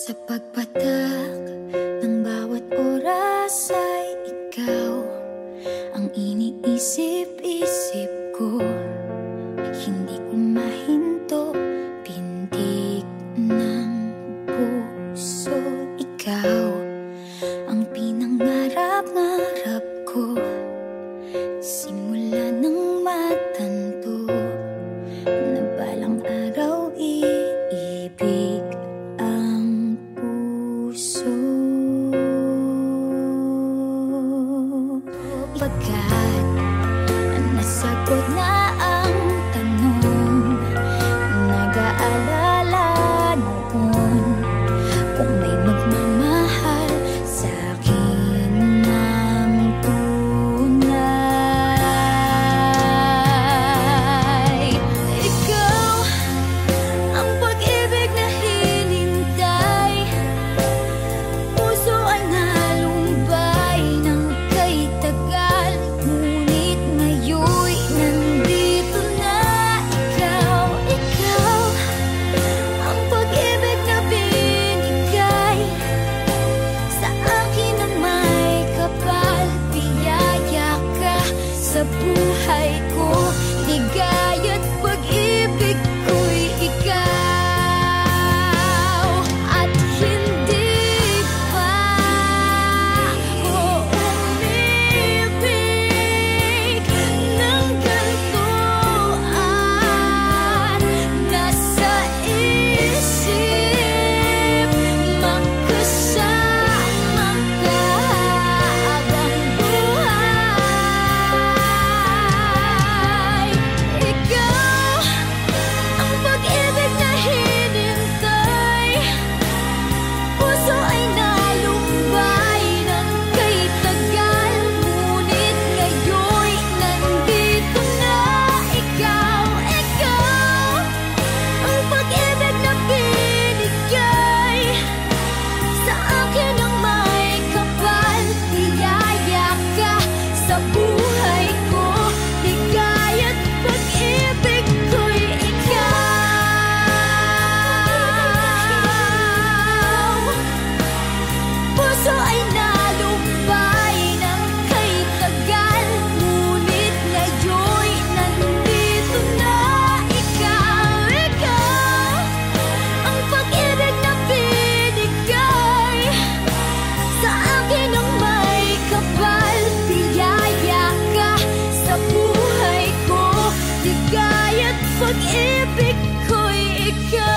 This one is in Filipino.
Sa pagpatak ng bawat oras ay ikaw ang iniisip-isip ko. Hindi ko mahinto, pintig ng puso. Ikaw ang pinangarap-ngarap ko, simula ng matanto na balang araw iibig ang puso. Pagkat nasagot na ang tanong, nag-aalala noon kung may magmamahal sa akin ng tunay. Ikaw ang pag-ibig na hinintay, puso ay nalumbay ng kay tagal, ngunit ngayon'y nandito na. Ikaw ang pag-ibig na binigay sa akin ng may kapal. Biyaya ka sa buhay ko, ligaya't pag-ibig ko'y ikaw. At hindi pa ako umibig ng ganito, at nasa isip magkasama ka habang buhay. Ikaw ang pag-ibig na hinintay, puso ay nalumbay ng kay tagal, ngunit ngayon'y nandito na. Ikaw ang pag-ibig na binigay sa akin ng may kapal. Biyaya ka sa buhay ko, ligaya't pag-ibig ko'y ikaw. Puso ay nalumbay ng kay tagal, ngunit ngayon'y nandito na. Ikaw ang pag-ibig na binigay sa akin ng may kapal. Biyaya ka sa buhay ko, ligaya't pag-ibig ko'y ikaw.